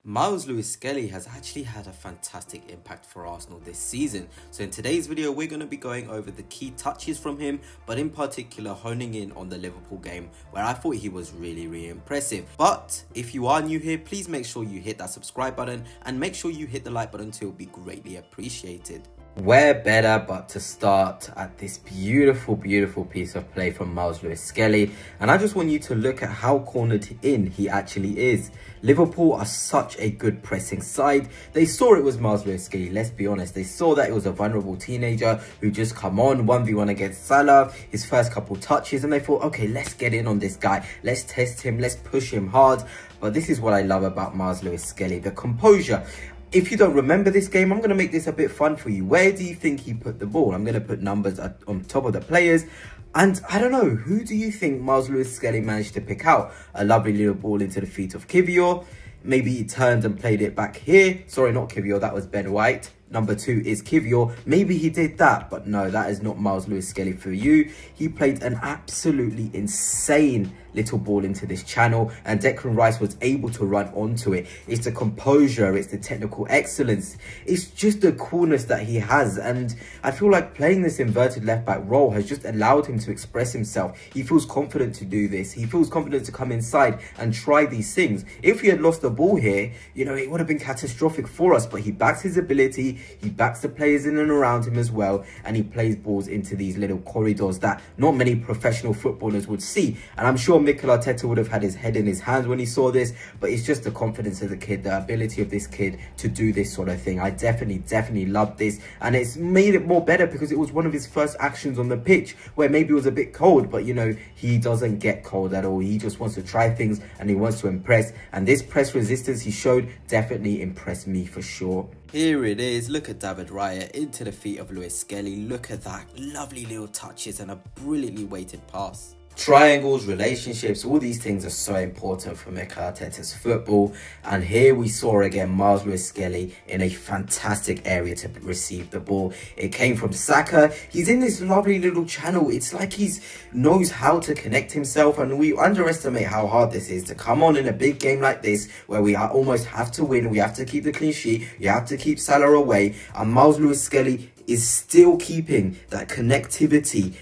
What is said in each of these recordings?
Myles Skelly has actually had a fantastic impact for Arsenal this season. So in today's video, we're going to be going over the key touches from him, but in particular honing in on the Liverpool game where I thought he was really impressive. But if you are new here, please make sure you hit that subscribe button and make sure you hit the like button too. It'll be greatly appreciated. Where better but to start at this beautiful piece of play from Myles Skelly, and I just want you to look at how cornered in he actually is. Liverpool are such a good pressing side. They saw it was Myles Skelly, let's be honest. They saw that it was a vulnerable teenager who just come on 1v1 against Salah, his first couple touches, and they thought, okay, let's get in on this guy, let's test him, let's push him hard. But this is what I love about Myles Skelly, the composure. If you don't remember this game, I'm going to make this a bit fun for you. Where do you think he put the ball? I'm going to put numbers on top of the players. And I don't know, who do you think Myles Skelly managed to pick out? A lovely little ball into the feet of Kivior. Maybe he turned and played it back here. Sorry, not Kivior, that was Ben White. Number 2 is Kivior. Maybe he did that, but no, that is not Myles Skelly for you. He played an absolutely insane little ball into this channel and Declan Rice was able to run onto it. It's the composure, it's the technical excellence, it's just the coolness that he has, and I feel like playing this inverted left back role has just allowed him to express himself. He feels confident to do this, he feels confident to come inside and try these things. If he had lost the ball here, you know, it would have been catastrophic for us, but he backs his ability, he backs the players in and around him as well, and he plays balls into these little corridors that not many professional footballers would see. And I'm sure Mikel Arteta would have had his head in his hands when he saw this, but it's just the confidence of the kid, the ability of this kid to do this sort of thing. I definitely love this, and it's made it more better because it was one of his first actions on the pitch where maybe it was a bit cold, but you know, he doesn't get cold at all. He just wants to try things and he wants to impress, and this press resistance he showed definitely impressed me for sure. Here it is, look at David Raya into the feet of Skelly. Look at that, lovely little touches and a brilliantly weighted pass. Triangles, relationships, all these things are so important for Mikel Arteta's football. And here we saw again Myles Skelly in a fantastic area to receive the ball. It came from Saka. He's in this lovely little channel. It's like he knows how to connect himself, and we underestimate how hard this is to come on in a big game like this where we almost have to win. We have to keep the clean sheet. You have to keep Salah away. And Myles Skelly is still keeping that connectivity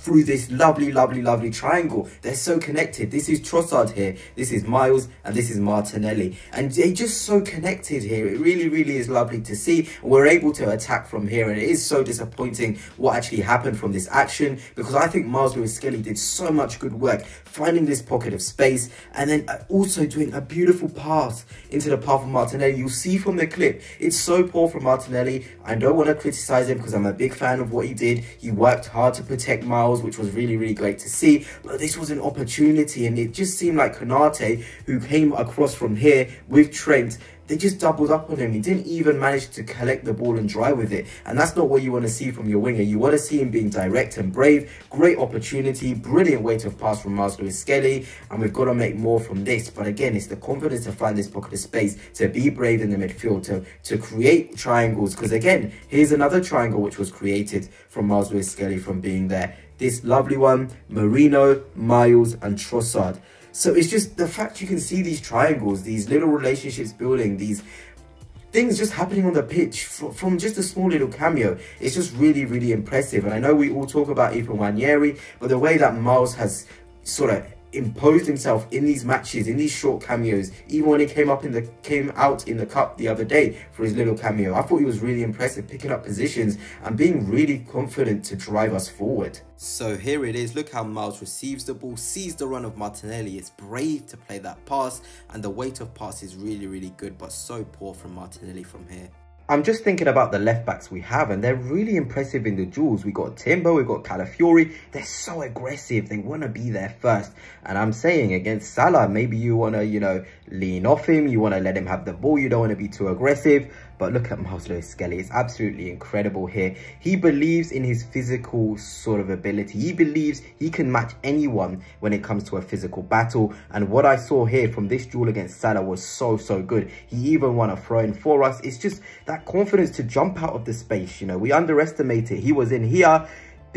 through this lovely triangle. They're so connected. This is Trossard here, this is Myles, and this is Martinelli, and they're just so connected here. It really is lovely to see. We're able to attack from here, and it is so disappointing what actually happened from this action, because I think Myles Skelly did so much good work finding this pocket of space and then also doing a beautiful pass into the path of Martinelli. You'll see from the clip, it's so poor from Martinelli. I don't want to criticize him because I'm a big fan of what he did. He worked hard to protect Myles, which was really great to see, but this was an opportunity, and it just seemed like Konate, who came across from here with Trent, they just doubled up on him. He didn't even manage to collect the ball and drive with it, and that's not what you want to see from your winger. You want to see him being direct and brave. Great opportunity, brilliant weight of pass from Myles Skelly, and we've got to make more from this. But again, it's the confidence to find this pocket of space, to be brave in the midfield, to create triangles, because again, here's another triangle which was created from Myles Skelly from being there. This lovely one, Marino, Myles and Trossard. So it's just the fact you can see these triangles, these little relationships building, these things just happening on the pitch from just a small little cameo. It's just really impressive. And I know we all talk about Ethan Nwaneri, but the way that Myles has sort of imposed himself in these matches, in these short cameos, even when he came out in the cup the other day for his little cameo, I thought he was really impressive, picking up positions and being really confident to drive us forward. So here it is, look how Myles receives the ball, sees the run of Martinelli. It's brave to play that pass, and the weight of pass is really good, but so poor from Martinelli from here. I'm just thinking about the left backs we have, and they're really impressive in the duels. We got Timber, we got Calafiori. They're so aggressive. They want to be there first. And I'm saying against Salah, maybe you want to, you know, lean off him. You want to let him have the ball. You don't want to be too aggressive. But look at Myles Skelly. It's absolutely incredible here. He believes in his physical sort of ability. He believes he can match anyone when it comes to a physical battle. And what I saw here from this duel against Salah was so good. He even won a throw-in for us. It's just that confidence to jump out of the space. You know, we underestimate it. He was in here.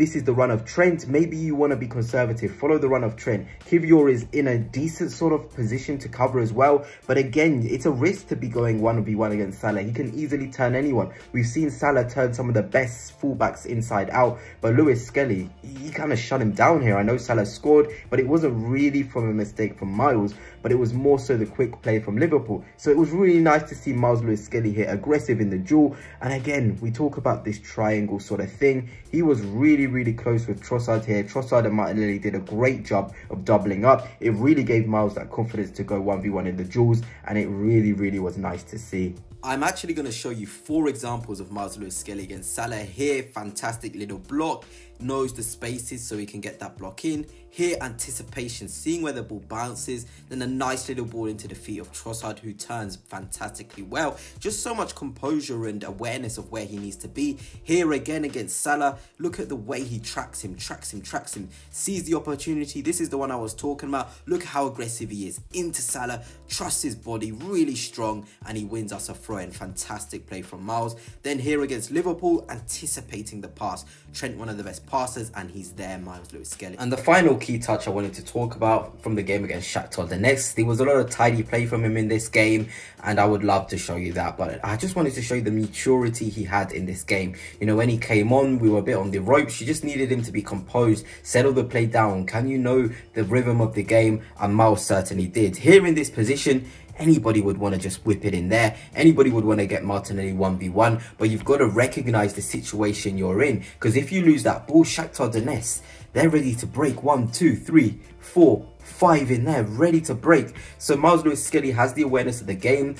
this is the run of Trent. Maybe you want to be conservative, follow the run of Trent. Kiwior is in a decent sort of position to cover as well, but again, it's a risk to be going 1v1 against Salah. He can easily turn anyone. We've seen Salah turn some of the best fullbacks inside out, but Skelly, he kind of shut him down here. I know Salah scored, but it wasn't really from a mistake from Myles, but it was more so the quick play from Liverpool. So it was really nice to see Myles Skelly here aggressive in the duel. And again, we talk about this triangle sort of thing. He was really close with Trossard here. Trossard and Martinelli did a great job of doubling up. It really gave Myles that confidence to go 1v1 in the duels, and it really was nice to see. I'm actually going to show you 4 examples of Myles Skelly against Salah here. Fantastic little block, knows the spaces so he can get that block in. Here, anticipation, seeing where the ball bounces, then a nice little ball into the feet of Trossard, who turns fantastically well. Just so much composure and awareness of where he needs to be. Here again against Salah, look at the way he tracks him, sees the opportunity. This is the one I was talking about. Look how aggressive he is into Salah, trusts his body, really strong, and he wins us a throw-in. Fantastic play from Myles. Then here against Liverpool, anticipating the pass. Trent, one of the best passers, and he's there, Myles Skelly. And the final key touch I wanted to talk about from the game against Shakhtar Donetsk, there was a lot of tidy play from him in this game, and I would love to show you that, but I just wanted to show you the maturity he had in this game. You know, when he came on, we were a bit on the ropes. You just needed him to be composed, settle the play down. Can you know the rhythm of the game? And Myles certainly did. Here in this position, anybody would want to just whip it in there. Anybody would want to get Martinelli 1v1, but you've got to recognize the situation you're in, because if you lose that ball, Shakhtar Donetsk, they're ready to break. 1, 2, 3, 4, 5 in there, ready to break. So Myles Skelly has the awareness of the game,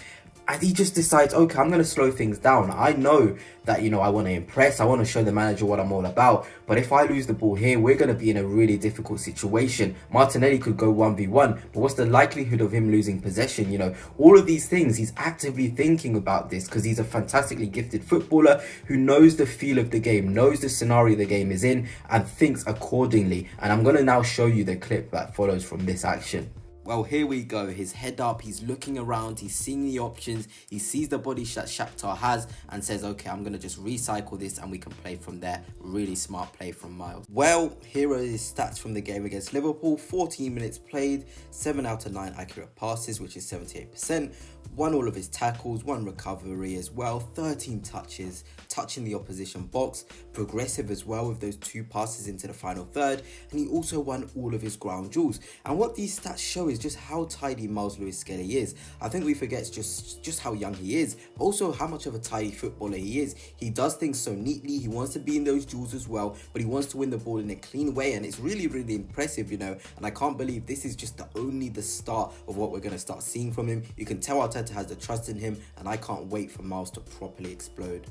and he just decides, okay, I'm going to slow things down. I know that, you know, I want to impress. I want to show the manager what I'm all about. But if I lose the ball here, we're going to be in a really difficult situation. Martinelli could go 1v1, but what's the likelihood of him losing possession? You know, all of these things, he's actively thinking about this, because he's a fantastically gifted footballer who knows the feel of the game, knows the scenario the game is in, and thinks accordingly. And I'm going to now show you the clip that follows from this action. Well, here we go. His head up, he's looking around, he's seeing the options, he sees the body that Shakhtar has and says, okay, I'm going to just recycle this and we can play from there. Really smart play from Myles. Well, here are his stats from the game against Liverpool. 14 minutes played, 7 out of 9 accurate passes, which is 78%. Won all of his tackles, 1 recovery as well, 13 touches, touching the opposition box, progressive as well with those 2 passes into the final third, and he also won all of his ground duels. And what these stats show is just how tidy Myles Skelly is. I think we forget just how young he is, but also how much of a tidy footballer he is. He does things so neatly, he wants to be in those duels as well, but he wants to win the ball in a clean way, and it's really impressive, you know, and I can't believe this is just only the start of what we're going to start seeing from him. You can tell Arteta has the trust in him, and I can't wait for Myles to properly explode.